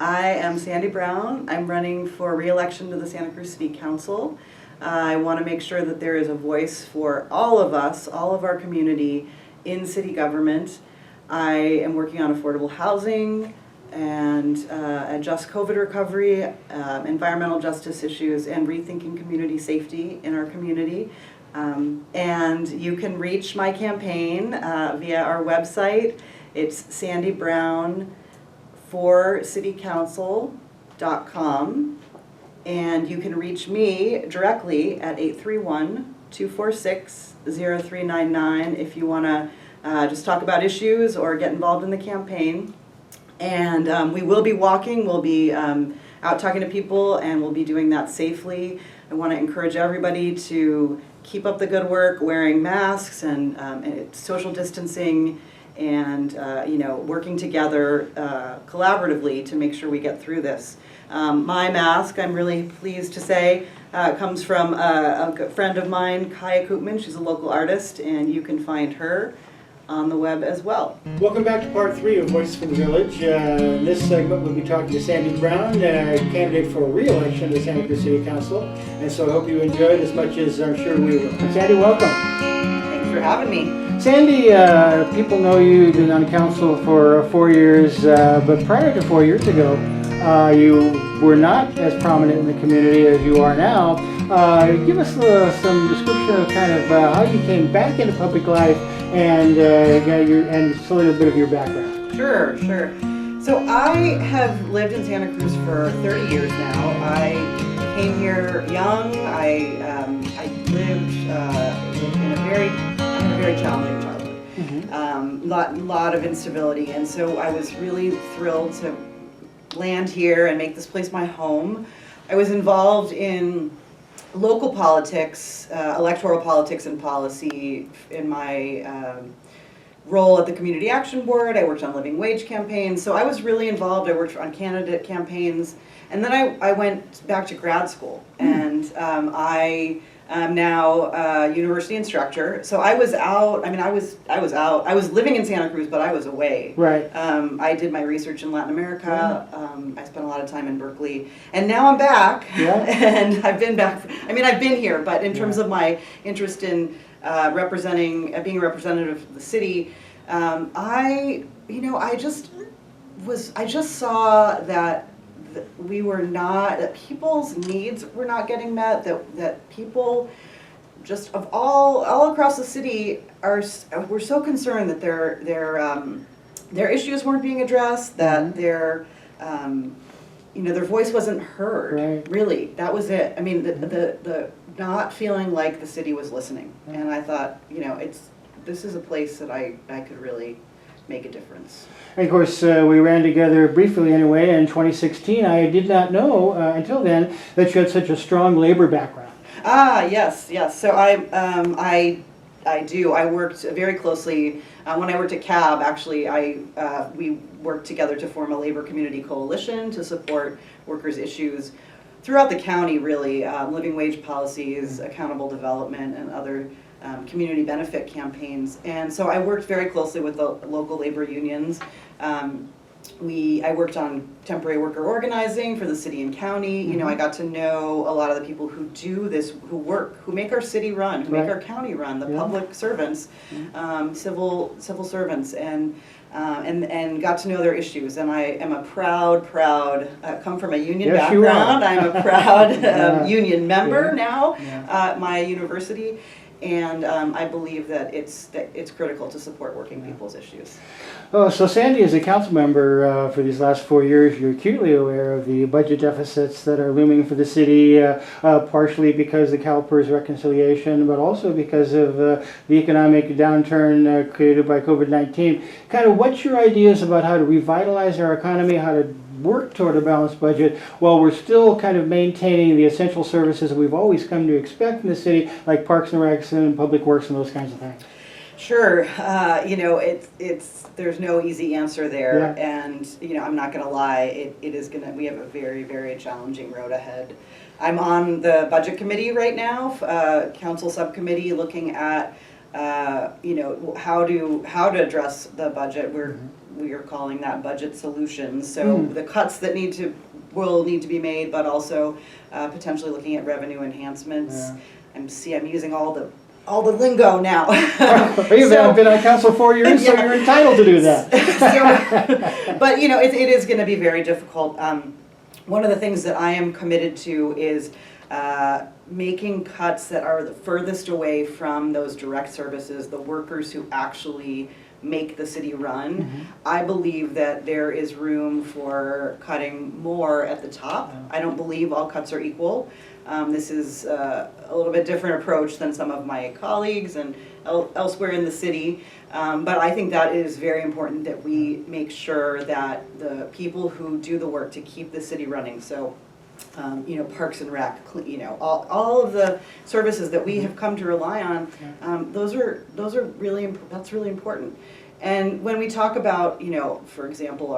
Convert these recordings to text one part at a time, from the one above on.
I am Sandy Brown. I'm running for re-election to the Santa Cruz City Council. I want to make sure that there is a voice for all of us, all of our community in city government. I am working on affordable housing and a just COVID recovery, environmental justice issues, and rethinking community safety in our community. And you can reach my campaign via our website. It's sandybrown4citycouncil.com, and you can reach me directly at 831-246-0399 if you want to just talk about issues or get involved in the campaign. And we will be walking, we'll be out talking to people, and we'll be doing that safely. I want to encourage everybody to keep up the good work, wearing masks and social distancing, and working together collaboratively to make sure we get through this. My mask, I'm really pleased to say, comes from a good friend of mine, Kaya Koopman. She's a local artist, and you can find her on the web as well. Welcome back to part 3 of Voices from the Village. In this segment we'll be talking to Sandy Brown, candidate for re-election to the Santa Cruz City Council. And so I hope you enjoyed as much as I'm sure we will. Sandy, welcome. Thanks for having me. Sandy, people know you've been on council for 4 years, but prior to 4 years ago, you were not as prominent in the community as you are now. Give us some description of kind of how you came back into public life and just a little bit of your background. Sure. So I have lived in Santa Cruz for 30 years now. I came here young. I lived in a very challenging childhood. Mm-hmm. Lot of instability, and so I was really thrilled to land here and make this place my home. I was involved in local politics, electoral politics and policy in my role at the Community Action Board. I worked on living wage campaigns, so I was really involved. I worked on candidate campaigns, and then I went back to grad school, and I am now a university instructor. So I was out. I mean, I was out. I was living in Santa Cruz, but I was away. Right. I did my research in Latin America. I spent a lot of time in Berkeley, and now I'm back. Yeah. And I've been back. I mean, I've been here, but in terms of my interest in being a representative of the city, I just saw that that people's needs were not getting met, that people just all across the city were so concerned that their issues weren't being addressed, that their voice wasn't heard. Right. Really, that was it. I mean, the not feeling like the city was listening. And I thought, this is a place that I could really make a difference. And of course, we ran together briefly anyway in 2016. I did not know until then that you had such a strong labor background. Yes. So I do. I worked very closely when I worked at CAB. Actually, we worked together to form a labor community coalition to support workers' issues throughout the county. Really, living wage policies, accountable development, and other community benefit campaigns. And so I worked very closely with the local labor unions. I worked on temporary worker organizing for the city and county. I got to know a lot of the people who do this, who make our city run, who make our county run, the public servants, civil servants, and got to know their issues. And I am a proud, come from a union background. I'm a proud union member now at my university. And I believe that it's critical to support working people's issues. Oh, so Sandy, as a council member for these last 4 years, you're acutely aware of the budget deficits that are looming for the city, partially because of the CalPERS reconciliation, but also because of the economic downturn created by COVID-19. Kind of what's your ideas about how to revitalize our economy, how to work toward a balanced budget while we're still kind of maintaining the essential services that we've always come to expect in the city, like parks and recs and public works and those kinds of things? Sure. There's no easy answer there. Yeah. And, I'm not going to lie, we have a very, very challenging road ahead. I'm on the budget committee right now, council subcommittee, looking at, how to address the budget. we are calling that budget solutions. So the cuts that will need to be made, but also potentially looking at revenue enhancements. Yeah. I'm using all the lingo now. You've been on council 4 years, so you're entitled to do that. But it is going to be very difficult. One of the things that I am committed to is making cuts that are the furthest away from those direct services, the workers who actually make the city run. I believe that there is room for cutting more at the top. I don't believe all cuts are equal. This is a little bit different approach than some of my colleagues and elsewhere in the city. But I think that it is very important that we make sure that the people who do the work to keep the city running, so Parks and Rec, all of the services that we have come to rely on, those are that's really important. And when we talk about, for example,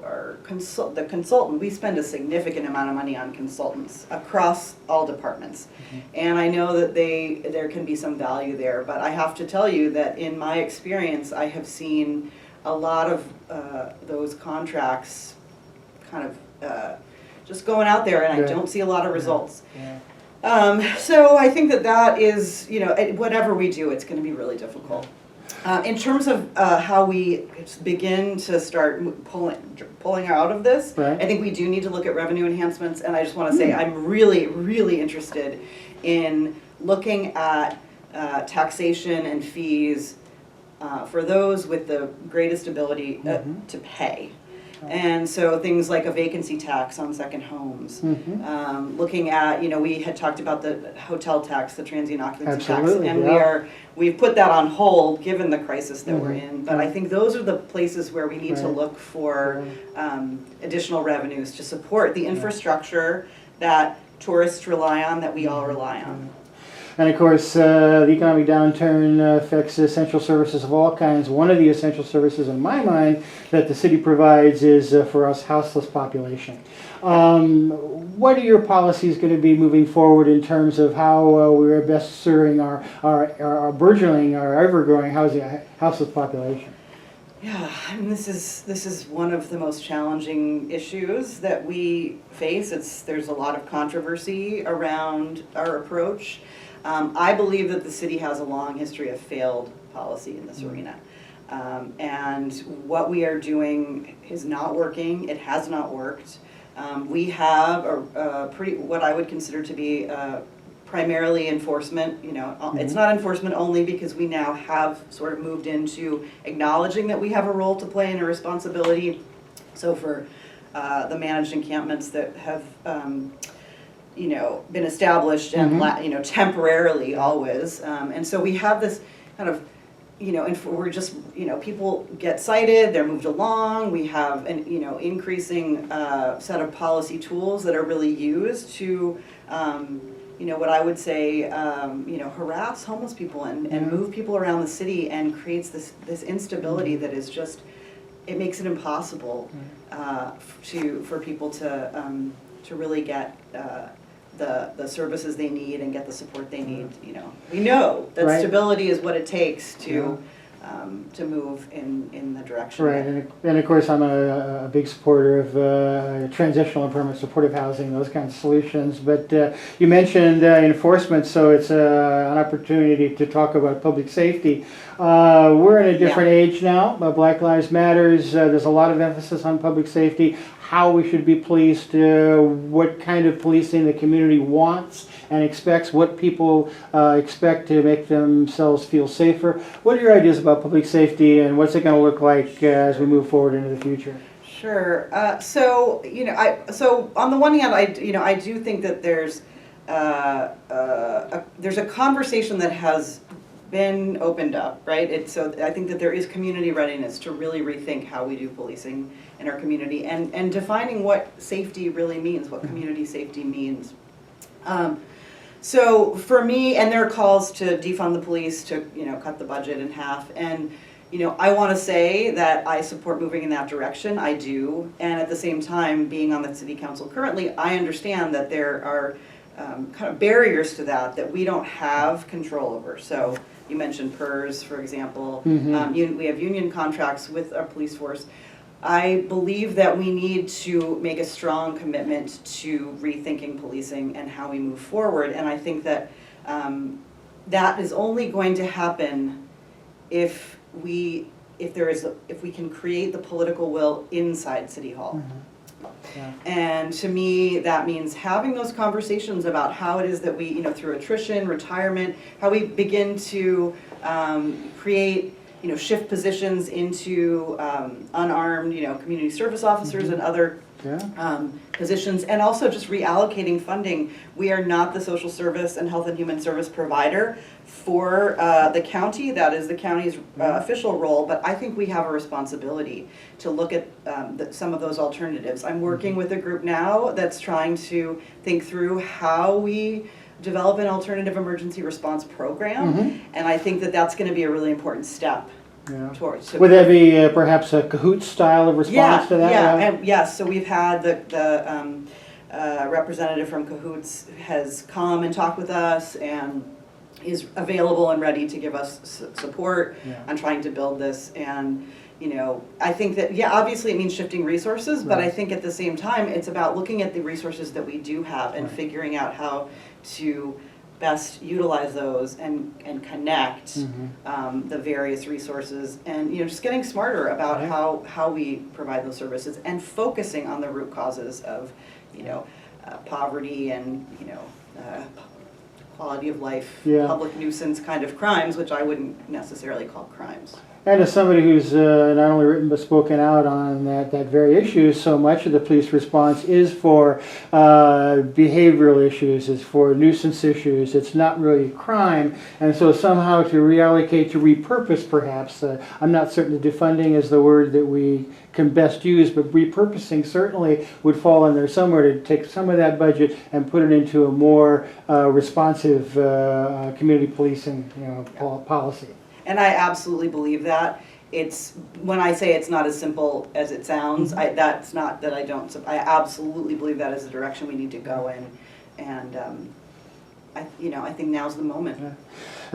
the consultant, we spend a significant amount of money on consultants across all departments. And I know that there can be some value there, but I have to tell you that in my experience, I have seen a lot of those contracts kind of just going out there, and I don't see a lot of results. So I think that is, whatever we do, it's going to be really difficult. In terms of how we begin to start pulling out of this, right. I think we do need to look at revenue enhancements, and I just want to say I'm really, really interested in looking at taxation and fees for those with the greatest ability to pay. And so things like a vacancy tax on second homes, looking at, we had talked about the hotel tax, the transient occupancy tax, and we've put that on hold given the crisis that we're in. But I think those are the places where we need to look for additional revenues to support the infrastructure that tourists rely on, that we all rely on. And of course, the economic downturn affects essential services of all kinds. One of the essential services, in my mind, that the city provides is for us houseless population. What are your policies going to be moving forward in terms of how we're best serving our burgeoning, our ever-growing houseless population? Yeah, I mean, this is one of the most challenging issues that we face. There's a lot of controversy around our approach. I believe that the city has a long history of failed policy in this arena. And what we are doing is not working. It has not worked. We have a what I would consider to be primarily enforcement. It's not enforcement only because we now have sort of moved into acknowledging that we have a role to play and a responsibility. So for the managed encampments that have been established and temporarily always, and so we have this kind of and we're just people get cited, they're moved along. We have an increasing set of policy tools that are really used to what I would say harass homeless people and move people around the city, and creates this instability that is just, it makes it impossible for people to really get the services they need and get the support they need. We know that stability is what it takes to move in the direction. Right, and of course I'm a big supporter of transitional and permanent supportive housing, those kinds of solutions. But you mentioned enforcement, so it's an opportunity to talk about public safety. We're in a different age now. Black Lives Matters. There's a lot of emphasis on public safety, how we should be policed, what kind of policing the community wants and expects, what people expect to make themselves feel safer. What are your ideas about public safety, and what's it going to look like as we move forward into the future? Sure. So on the one hand, I do think that there's a conversation that has been opened up, right? So I think that there is community readiness to really rethink how we do policing in our community, and defining what safety really means, what community safety means. So for me, and there are calls to defund the police, to cut the budget in half, and I want to say that I support moving in that direction. I do, and at the same time, being on the city council currently, I understand that there are kind of barriers to that we don't have control over. So you mentioned PERS, for example. We have union contracts with our police force. I believe that we need to make a strong commitment to rethinking policing and how we move forward. And I think that that is only going to happen if we can create the political will inside City Hall. Yeah. And to me, that means having those conversations about how it is that we, through attrition, retirement, how we begin to create, shift positions into unarmed, community service officers and other positions, and also just reallocating funding. We are not the social service and health and human service provider for the county. That is the county's official role, but I think we have a responsibility to look at some of those alternatives. I'm working with a group now that's trying to think through how we develop an alternative emergency response program, and I think that that's going to be a really important step. Yeah. Towards. So would that be perhaps a Cahoots style of response to that? Yeah, and yes. So we've had the representative from Cahoots has come and talked with us and is available and ready to give us support on trying to build this. And I think that obviously it means shifting resources, but I think at the same time it's about looking at the resources that we do have and figuring out how to best utilize those and connect the various resources, and just getting smarter about how we provide those services and focusing on the root causes of poverty and quality of life, public nuisance kind of crimes, which I wouldn't necessarily call crimes. And as somebody who's not only written but spoken out on that very issue, so much of the police response is for behavioral issues, it's for nuisance issues, it's not really crime. And so somehow to reallocate, to repurpose perhaps, I'm not certain that defunding is the word that we can best use, but repurposing certainly would fall in there somewhere, to take some of that budget and put it into a more responsive community policing policy. And I absolutely believe that. When I say it's not as simple as it sounds, that's not that I don't, I absolutely believe that is the direction we need to go in. And I think now's the moment. Yeah.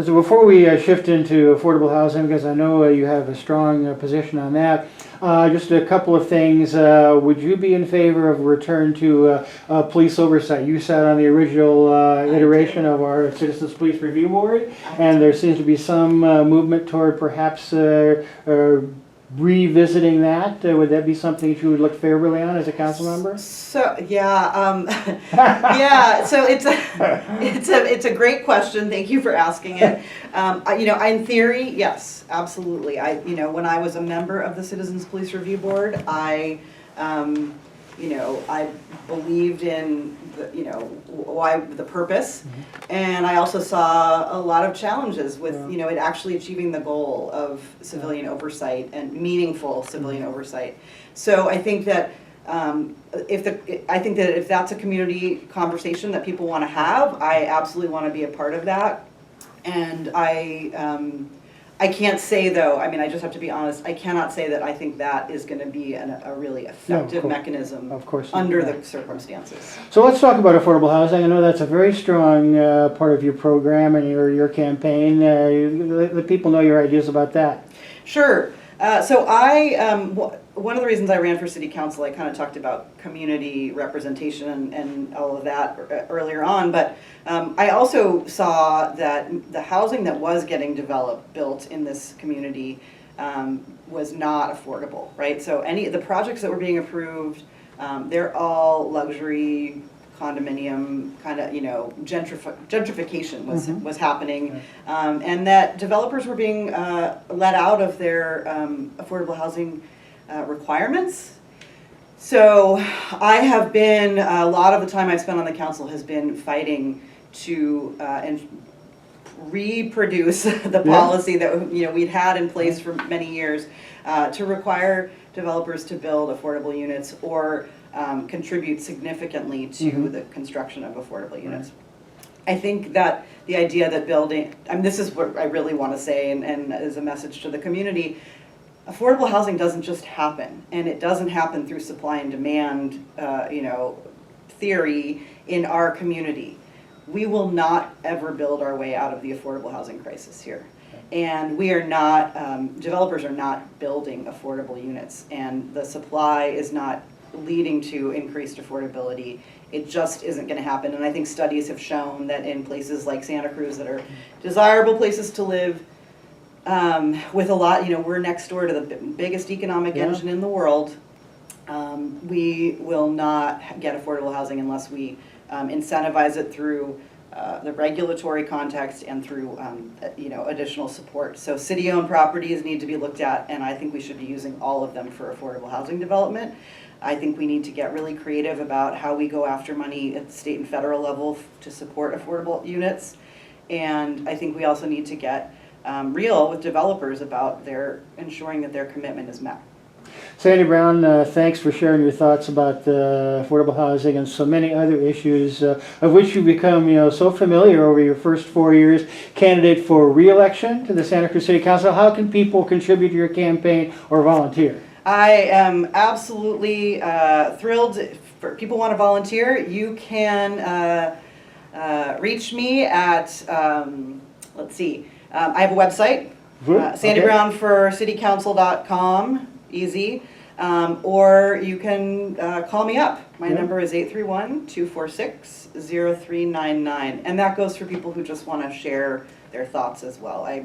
So before we shift into affordable housing, because I know you have a strong position on that, just a couple of things. Would you be in favor of a return to police oversight? You sat on the original iteration of our Citizens Police Review Board, and there seems to be some movement toward perhaps revisiting that. Would that be something that you would look favorably on as a council member? So so it's a great question. Thank you for asking it. In theory, yes, absolutely. When I was a member of the Citizens Police Review Board, I believed in the purpose, and I also saw a lot of challenges with it actually achieving the goal of civilian oversight and meaningful civilian oversight. So I think that if that's a community conversation that people want to have, I absolutely want to be a part of that. And I can't say, though, I just have to be honest, I cannot say that I think that is going to be a really effective mechanism under the circumstances. So let's talk about affordable housing. I know that's a very strong part of your program and your campaign. Let people know your ideas about that. Sure. So one of the reasons I ran for city council, I kind of talked about community representation and all of that earlier on, but I also saw that the housing that was getting built in this community was not affordable, right? So any of the projects that were being approved, they're all luxury condominium kind of, gentrification was happening, and that developers were being let out of their affordable housing requirements. So I have been, a lot of the time I've spent on the council has been fighting to reproduce the policy that we'd had in place for many years to require developers to build affordable units or contribute significantly to the construction of affordable units. I think that the idea that building, this is what I really want to say and as a message to the community, affordable housing doesn't just happen, and it doesn't happen through supply and demand, theory in our community. We will not ever build our way out of the affordable housing crisis here. And we are not, developers are not building affordable units, and the supply is not leading to increased affordability. It just isn't going to happen. And I think studies have shown that in places like Santa Cruz that are desirable places to live, with a lot, we're next door to the biggest economic engine in the world. We will not get affordable housing unless we incentivize it through the regulatory context and through additional support. So city-owned properties need to be looked at, and I think we should be using all of them for affordable housing development. I think we need to get really creative about how we go after money at the state and federal level to support affordable units. And I think we also need to get real with developers about ensuring that their commitment is met. Sandy Brown, thanks for sharing your thoughts about affordable housing and so many other issues of which you've become so familiar over your first 4 years. Candidate for re-election to the Santa Cruz City Council. How can people contribute to your campaign or volunteer? I am absolutely thrilled. For people want to volunteer, you can reach me at, let's see, I have a website, sandybrownforcitycouncil.com, easy, or you can call me up. My number is 831-246-0399, and that goes for people who just want to share their thoughts as well. I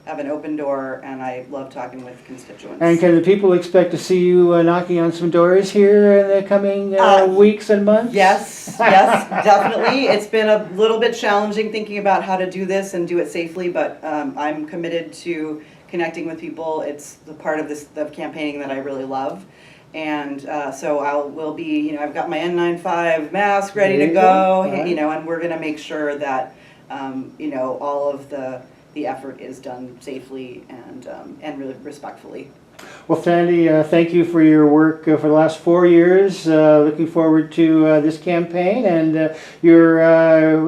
have an open door, and I love talking with constituents. And can the people expect to see you knocking on some doors here in the coming weeks and months? Yes, definitely. It's been a little bit challenging thinking about how to do this and do it safely, but I'm committed to connecting with people. It's the part of the campaigning that I really love. And so we'll be, I've got my N95 mask ready to go, right. And we're going to make sure that, all of the effort is done safely and really respectfully. Well, Sandy, thank you for your work for the last 4 years. Looking forward to this campaign and your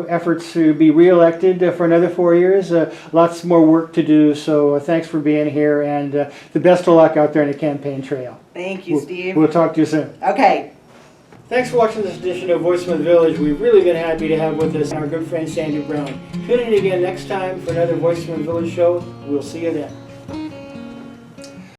efforts to be re-elected for another 4 years. Lots more work to do, so thanks for being here, and the best of luck out there in the campaign trail. Thank you, Steve. We'll talk to you soon. Okay. Thanks for watching this edition of Voice from the Village. We've really been happy to have with us our good friend Sandy Brown. Tune in again next time for another Voice from the Village show. We'll see you then.